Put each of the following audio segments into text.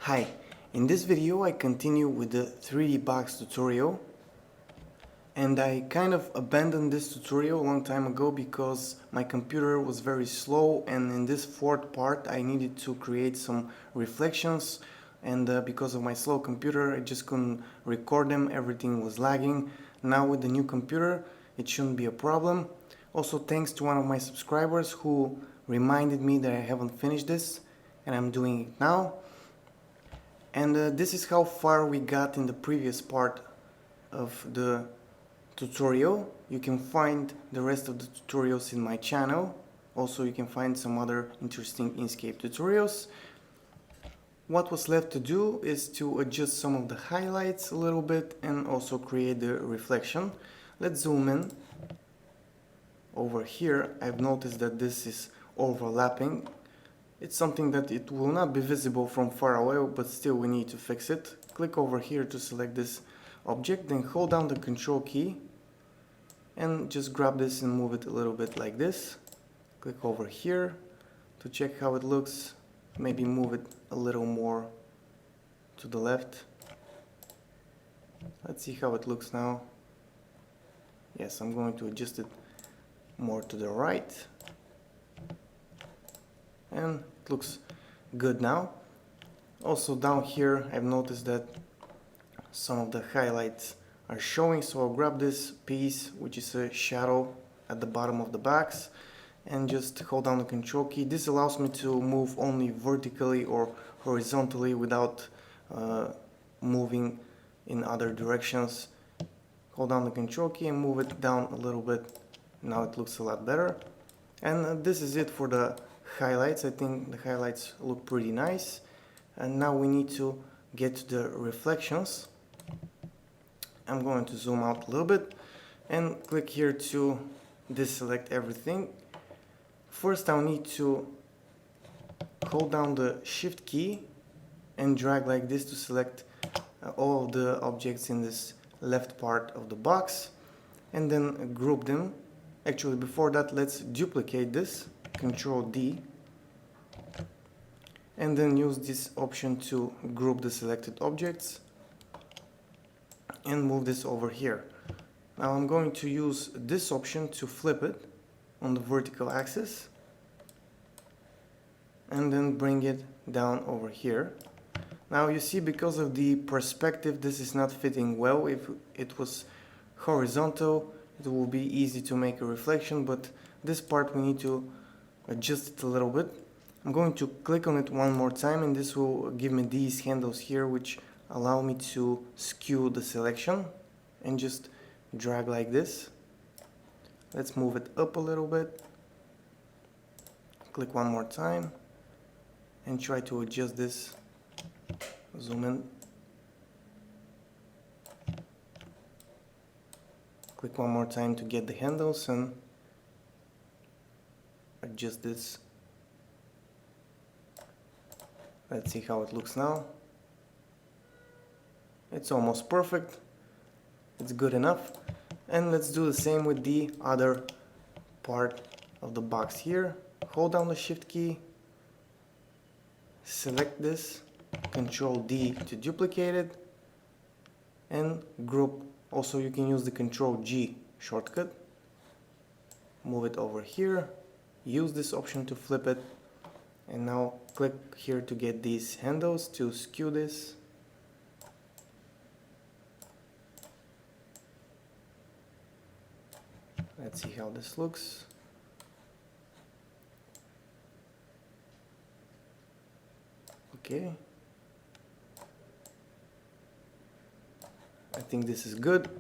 Hi, in this video I continue with the 3D box tutorial, and I kind of abandoned this tutorial a long time ago because my computer was very slow, and in this fourth part I needed to create some reflections, and because of my slow computer I just couldn't record them, everything was lagging. Now with the new computer it shouldn't be a problem. Also thanks to one of my subscribers who reminded me that I haven't finished this, and I'm doing it now. And this is how far we got in the previous part of the tutorial. You can find the rest of the tutorials in my channel. Also you can find some other interesting Inkscape tutorials. What was left to do is to adjust some of the highlights a little bit and also create the reflection. Let's zoom in. Over here I've noticed that this is overlapping. It's something that it will not be visible from far away, but still we need to fix it. Click over here to select this object, then hold down the control key and just grab this and move it a little bit like this. Click over here to check how it looks. Maybe move it a little more to the left. Let's see how it looks now. Yes, I'm going to adjust it more to the right. And it looks good now. Also down here I've noticed that some of the highlights are showing, so I'll grab this piece which is a shadow at the bottom of the box and just hold down the control key. This allows me to move only vertically or horizontally without moving in other directions. Hold down the control key and move it down a little bit. Now it looks a lot better. And this is it for the highlights. I think the highlights look pretty nice, and now we need to get to the reflections. I'm going to zoom out a little bit and click here to deselect everything. First I'll need to hold down the shift key and drag like this to select all of the objects in this left part of the box, and then group them. Actually, before that, let's duplicate this. Control D, and then use this option to group the selected objects and move this over here. Now I'm going to use this option to flip it on the vertical axis and then bring it down over here. Now you see, because of the perspective, this is not fitting well. If it was horizontal it will be easy to make a reflection, but this part we need to adjust it a little bit. I'm going to click on it one more time, and this will give me these handles here which allow me to skew the selection, and just drag like this. Let's move it up a little bit. Click one more time and try to adjust this. Zoom in. Click one more time to get the handles and adjust this. Let's see how it looks now. It's almost perfect. It's good enough. And let's do the same with the other part of the box here. Hold down the shift key, select this, Control D to duplicate it, and group. Also you can use the Control G shortcut. Move it over here. Use this option to flip it, and now click here to get these handles to skew this. Let's see how this looks. Okay. I think this is good.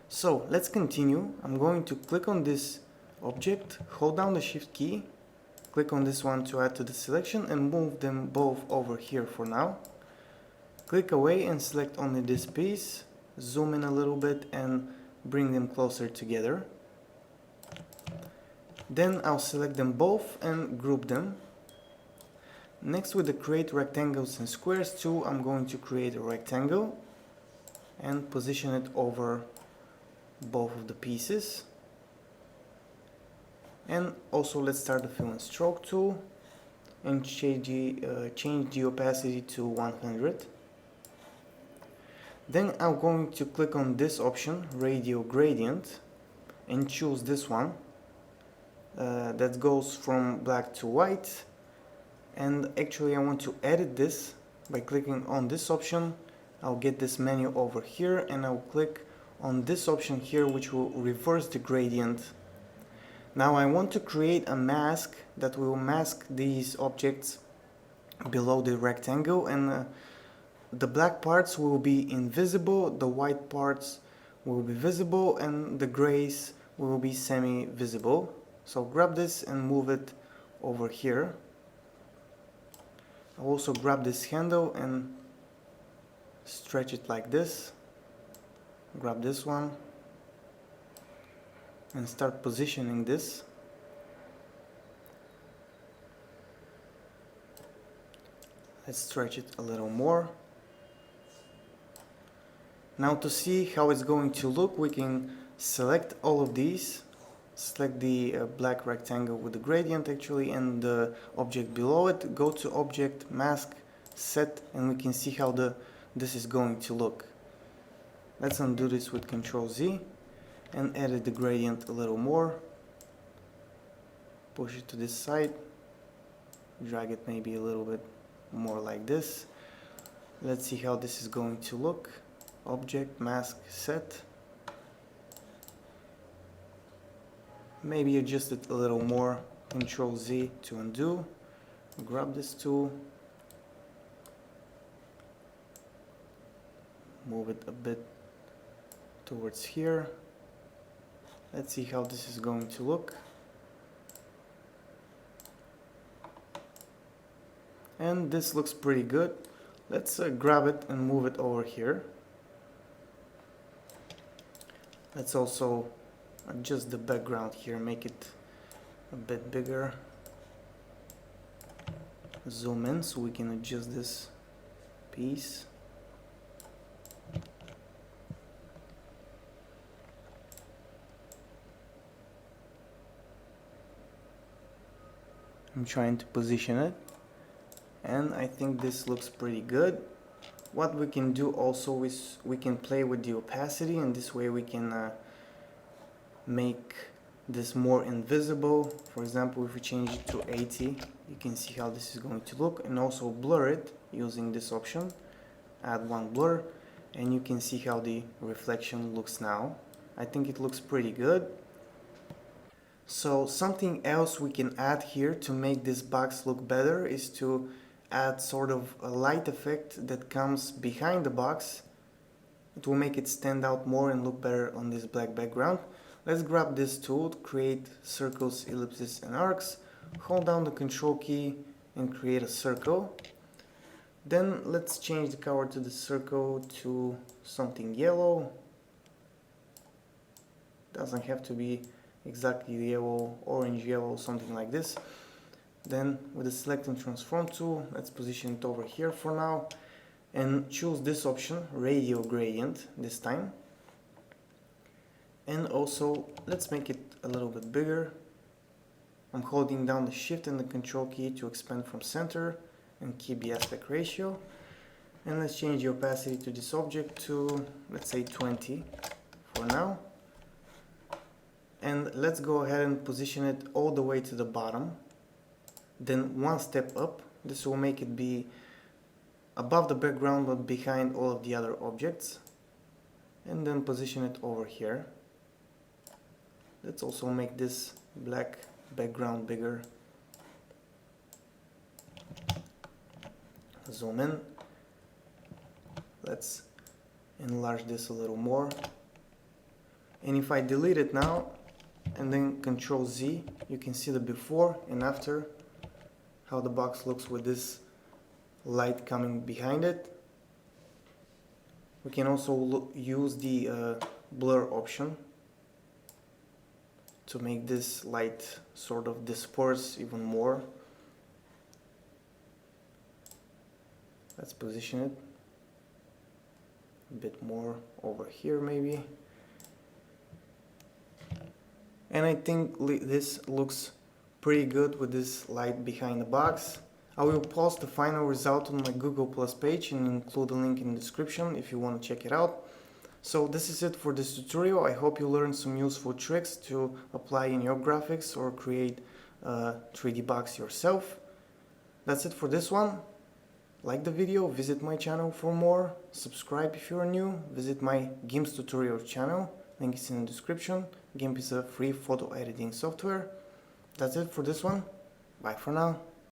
So let's continue. I'm going to click on this object, hold down the shift key, click on this one to add to the selection, and move them both over here for now. Click away and select only this piece, zoom in a little bit and bring them closer together. Then I'll select them both and group them. Next, with the create rectangles and squares tool, I'm going to create a rectangle and position it over both of the pieces. And also let's start the fill and stroke tool. and change the opacity to 100. Then I'm going to click on this option, radial gradient, and choose this one that goes from black to white. And actually I want to edit this by clicking on this option. I'll get this menu over here and I'll click on this option here, which will reverse the gradient. Now I want to create a mask that will mask these objects below the rectangle, and the black parts will be invisible, the white parts will be visible, and the grays will be semi-visible. So grab this and move it over here. I'll also grab this handle and stretch it like this. Grab this one and start positioning this. Let's stretch it a little more. Now to see how it's going to look, we can select all of these. Select the black rectangle with the gradient actually and the object below it. Go to Object, Mask, Set, and we can see how this is going to look. Let's undo this with Ctrl Z and edit the gradient a little more. Push it to this side. Drag it maybe a little bit more like this. Let's see how this is going to look. Object, Mask, Set. Maybe adjust it a little more. Ctrl Z to undo. Grab this tool. Move it a bit towards here. Let's see how this is going to look. And this looks pretty good. Let's grab it and move it over here. Let's also adjust the background here, make it a bit bigger. Zoom in so we can adjust this piece. I'm trying to position it, and I think this looks pretty good. What we can do also is we can play with the opacity, and this way we can make this more invisible. For example, if we change it to 80, you can see how this is going to look, and also blur it using this option. Add one blur, and you can see how the reflection looks now. I think it looks pretty good. So something else we can add here to make this box look better is to add sort of a light effect that comes behind the box. It will make it stand out more and look better on this black background. Let's grab this tool to create circles, ellipses, and arcs. Hold down the Control key and create a circle. Then let's change the color to the circle to something yellow. Doesn't have to be exactly yellow, orange yellow, something like this. Then with the Select and Transform tool, let's position it over here for now and choose this option, Radial Gradient this time. And also let's make it a little bit bigger. I'm holding down the Shift and the Control key to expand from center and keep the aspect ratio. And let's change the opacity to this object to, let's say, 20 for now. And let's go ahead and position it all the way to the bottom. Then one step up. This will make it be above the background but behind all of the other objects. And then position it over here. Let's also make this black background bigger. Zoom in. Let's enlarge this a little more. And if I delete it now and then Control Z, you can see the before and after, how the box looks with this light coming behind it. We can also use the blur option to make this light sort of disperse even more. Let's position it a bit more over here maybe. And I think this looks pretty good with this light behind the box. I will post the final result on my Google Plus page and include a link in the description if you want to check it out. So this is it for this tutorial. I hope you learned some useful tricks to apply in your graphics or create 3D box yourself. That's it for this one. Like the video, visit my channel for more, subscribe if you are new, visit my GIMP tutorial channel, link is in the description. GIMP is a free photo editing software. That's it for this one. Bye for now.